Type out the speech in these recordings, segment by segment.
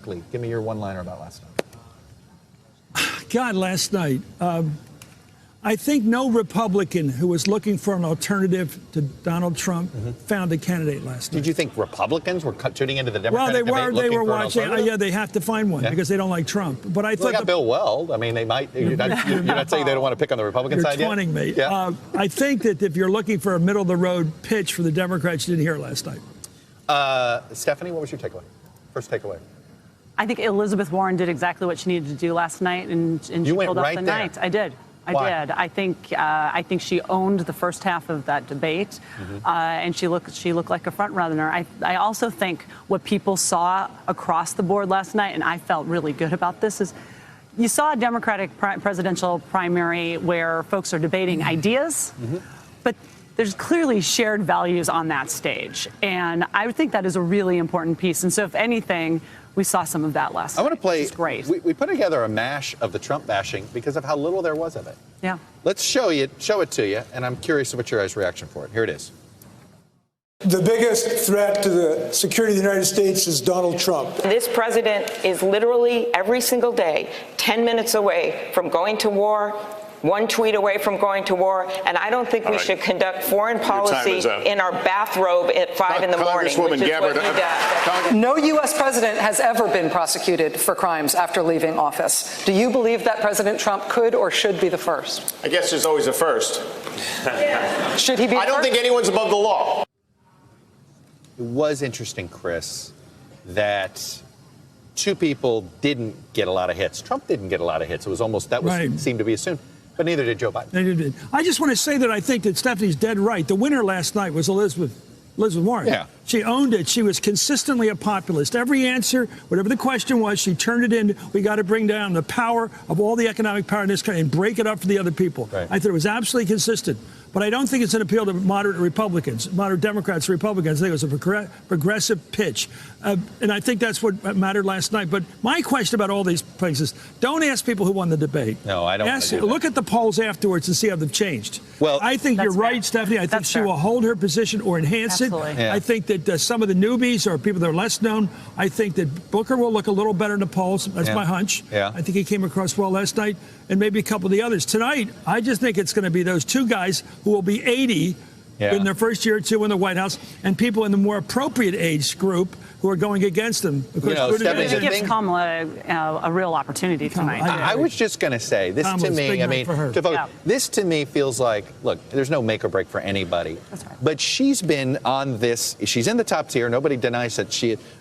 quickly, give me your one-liner about last night. God, last night, I think no Republican who was looking for an alternative to Donald Trump found a candidate last night. Did you think Republicans were tuning into the Democratic debate? Well, they were watching. Yeah, they have to find one because they don't like Trump. But I thought they got Bill Weld. I mean, they might. You're not saying they don't want to pick on the Republican side yet? You're taunting me. Yeah. I think that if you're looking for a middle-of-the-road pitch for the Democrats, you didn't hear it last night. Stephanie, what was your takeaway? First takeaway. I think Elizabeth Warren did exactly what she needed to do last night, and she pulled off the night. I did. I did. I think she owned the first half of that debate, and she looked like a front runner. I also think what people saw across the board last night, and I felt really good about this, is you saw a Democratic presidential primary where folks are debating ideas, but there's clearly shared values on that stage, and I think that is a really important piece. And so, if anything, we saw some of that last night. I want to play. Which is great. We put together a mash of the Trump bashing because of how little there was of it. Yeah. Let's show it to you, and I'm curious about your guys' reaction for it. Here it is. The biggest threat to the security of the United States is Donald Trump. This president is literally every single day 10 minutes away from going to war, one tweet away from going to war, and I don't think we should conduct foreign policy in our bathrobe at 5 in the morning. Congresswoman Gabbard, no U.S. president has ever been prosecuted for crimes after leaving office. Do you believe that President Trump could or should be the first? I guess there's always a first. Should he be? I don't think anyone's above the law. It was interesting, Chris, that two people didn't get a lot of hits. Trump didn't get a lot of hits. It was almost seemed to be assumed. But neither did Joe Biden. Neither did. I just want to say that I think that Stephanie's dead right. The winner last night was Elizabeth Warren. Yeah. She owned it. She was consistently a populist. Every answer, whatever the question was, she turned it in. We got to bring down the power of all the economic power in this country and break it up for the other people. Right. I thought it was absolutely consistent. But I don't think it's an appeal to moderate Republicans, moderate Democrats, Republicans. I think it was a progressive pitch. And I think that's what mattered last night. But my question about all these places, don't ask people who won the debate. No, I don't. Look at the polls afterwards and see how they've changed. Well, I think you're right, Stephanie. I think she will hold her position or enhance it. Yeah. I think that some of the newbies or people that are less known, I think that Booker will look a little better in the polls. That's my hunch. Yeah. I think he came across well last night, and maybe a couple of the others. Tonight, I just think it's going to be those two guys who will be 80 in their first year or two in the White House, and people in the more appropriate age group who are going against them. It gives Kamala a real opportunity tonight. I was just going to say, this to me, this to me feels like, look, there's no make or break for anybody. That's right. But she's been on this, she's in the top tier. Nobody denies that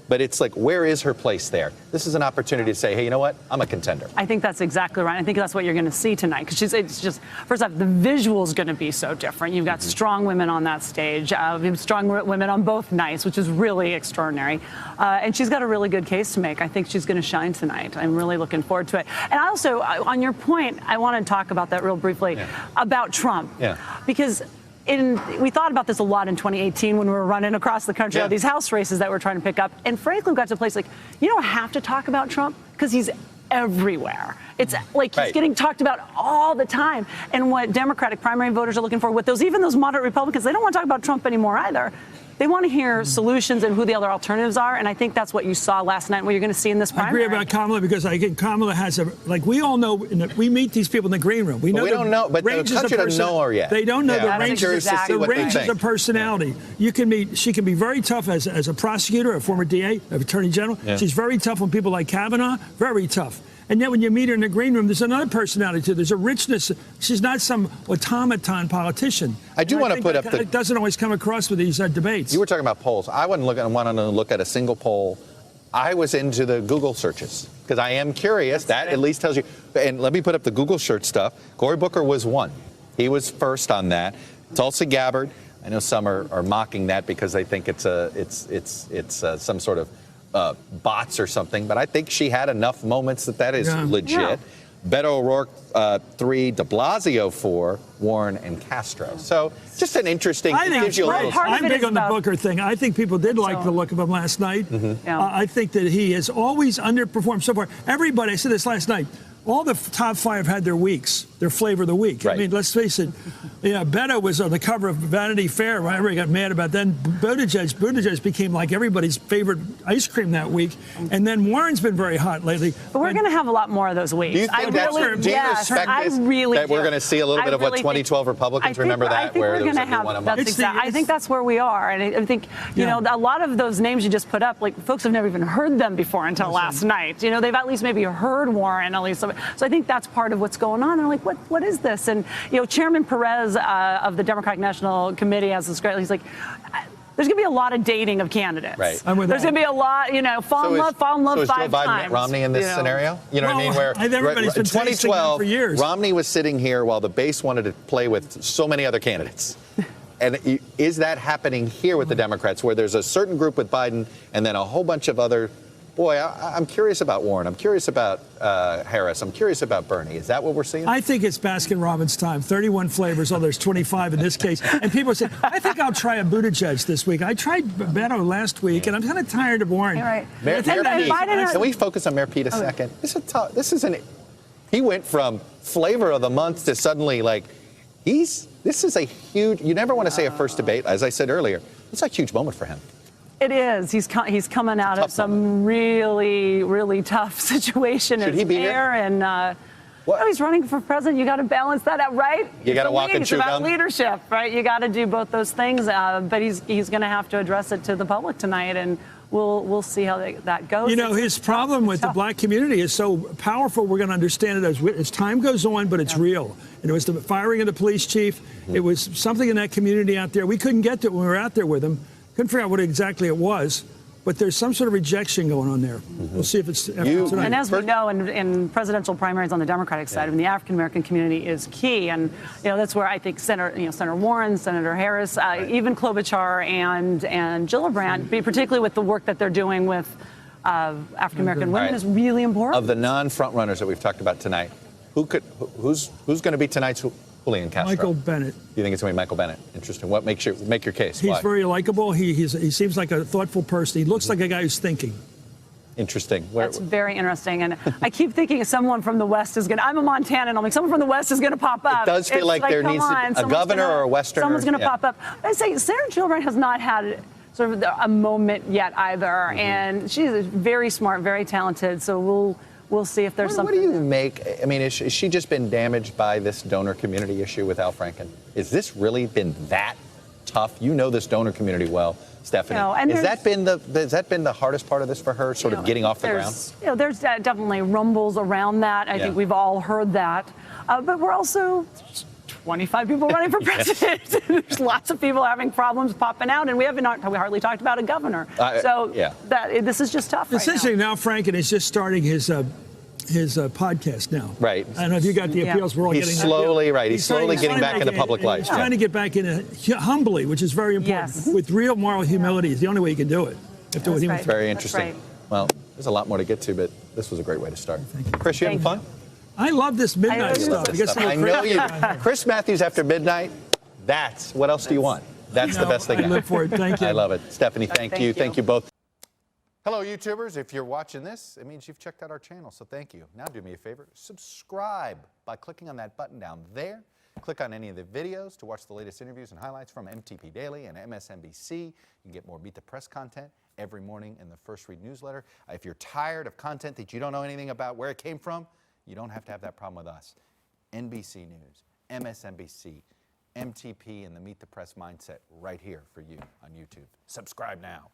but it's like, where is her place there? This is an opportunity to say, hey, you know what? I'm a contender. I think that's exactly right. I think that's what you're going to see tonight. Because it's just, first off, the visual is going to be so different. You've got strong women on that stage, strong women on both nights, which is really extraordinary. And she's got a really good case to make. I think she's going to shine tonight. I'm really looking forward to it. And also, on your point, I want to talk about that real briefly, about Trump. Yeah. Because we thought about this a lot in 2018 when we were running across the country, all these House races that we're trying to pick up. And frankly, we got to a place like, you don't have to talk about Trump because he's everywhere. It's like he's getting talked about all the time. And what Democratic primary voters are looking for with even those moderate Republicans, they don't want to talk about Trump anymore either. They want to hear solutions and who the other alternatives are. And I think that's what you saw last night, what you're going to see in this primary. I agree about Kamala because I think Kamala has we all know, we meet these people in the green room. We don't know, but the country doesn't know her yet. They don't know the ranges of personality. She can be very tough as a prosecutor, a former DA, an attorney general. Yeah. She's very tough on people like Kavanaugh, very tough. And then when you meet her in the green room, there's another personality too. There's a richness. She's not some automaton politician. I do want to put up it doesn't always come across with these debates. You were talking about polls. I want to look at a single poll. I was into the Google searches because I am curious. That at least tells you. And let me put up the Google search stuff. Cory Booker was one. He was first on that. Tulsi Gabbard. I know some are mocking that because they think it's some sort of bots or something, but I think she had enough moments that is legit. Yeah. Beto O'Rourke 3, De Blasio 4, Warren and Castro. So just an interesting. I'm big on the Booker thing. I think people did like the look of him last night. I think that he has always underperformed so far. Everybody, I said this last night. all the top 5 had their weeks, their flavor of the week. Right. I mean, let's face it. Yeah, Beto was on the cover of Vanity Fair. Right? Everybody got mad about that. Then Buttigieg became like everybody's favorite ice cream that week. And then Warren's been very hot lately. But we're going to have a lot more of those weeks. Do you think that we're going to see a little bit of what 2012 Republicans remember that? I think we're going to have. I think that's where we are, and I think a lot of those names you just put up, like folks have never even heard them before until last night. They've at least maybe heard Warren, at least. So I think that's part of what's going on. They're like, what is this? And Chairman Perez of the Democratic National Committee has this great. He's like, there's going to be a lot of dating of candidates. Right. There's going to be a lot, fall in love 5 times. So is Joe Biden Mitt Romney in this scenario? You know what I mean? Where everybody's been 2012, for years. Romney was sitting here while the base wanted to play with so many other candidates. And is that happening here with the Democrats, where there's a certain group with Biden and then a whole bunch of other? Boy, I'm curious about Warren. I'm curious about Harris. I'm curious about Bernie. Is that what we're seeing? I think it's Baskin-Robbins time. 31 flavors. Oh, there's 25 in this case. And people say, I think I'll try a Buttigieg this week. I tried Beto last week, and I'm kind of tired of Warren. Right. Mayor Pete. Can we focus on Mayor Pete a second? He went from flavor of the month to suddenly this is a huge. You never want to say a first debate, as I said earlier. It's a huge moment for him. It is. He's coming out of some really, really tough situation. Should he be here? And he's running for president. You got to balance that out, right? You got to walk and chew gum. It's about leadership, right? You got to do both those things. But he's going to have to address it to the public tonight, and we'll see how that goes. His problem with the black community is so powerful. We're going to understand it as time goes on, but it's real. And it was the firing of the police chief. It was something in that community out there. We couldn't get to it when we were out there with him. Couldn't figure out what exactly it was, but there's some sort of rejection going on there. We'll see if it's tonight. And as we know, in presidential primaries on the Democratic side, the African American community is key, and that's where I think Senator Warren, Senator Harris, even Klobuchar and Gillibrand, particularly with the work that they're doing with African American women, is really important. Of the non-front runners that we've talked about tonight, who's going to be tonight's Julian Castro? Michael Bennett. You think it's going to be Michael Bennett? Interesting. What make your case? He's Why? very likable. He seems like a thoughtful person. He looks like a guy who's thinking. Interesting. That's very interesting. And I keep thinking someone from the West is going to, I'm a Montanan, and I'm like, someone from the West is going to pop up. It does feel like there needs to be a governor or a Westerner. Someone's going to pop up. I say Senator Gillibrand has not had sort of a moment yet either. And she's very smart, very talented. So we'll see if there's something. What do you make? I mean, has she just been damaged by this donor community issue with Al Franken? Has this really been that tough? You know this donor community well, Stephanie. Has that been the hardest part of this for her, sort of getting off the ground? There's definitely rumbles around that. I think we've all heard that. But we're also 25 people running for president. There's lots of people having problems popping out, and we hardly talked about a governor. This is just tough. It's interesting now. Franken is just starting his podcast now. Right. I don't know if you got the appeals. We're all getting slowly right. He's slowly getting back into public life. He's trying to get back in humbly, which is very important. Yes. With real moral humility is the only way you can do it. Very interesting. Right. Well, there's a lot more to get to, but this was a great way to start. Thank you. Chris, you having fun? I love this midnight stuff. I know you. Chris Matthews after midnight. What else do you want? That's the best thing. I live for it. Thank you. I love it. Stephanie, thank you. Thank you both. Hello, YouTubers. If you're watching this, it means you've checked out our channel, so thank you. Now do me a favor. Subscribe by clicking on that button down there. Click on any of the videos to watch the latest interviews and highlights from MTP Daily and MSNBC. You can get more Meet the Press content every morning in the First Read newsletter. If you're tired of content that you don't know anything about where it came from, you don't have to have that problem with us. NBC News, MSNBC, MTP, and the Meet the Press mindset right here for you on YouTube. Subscribe now.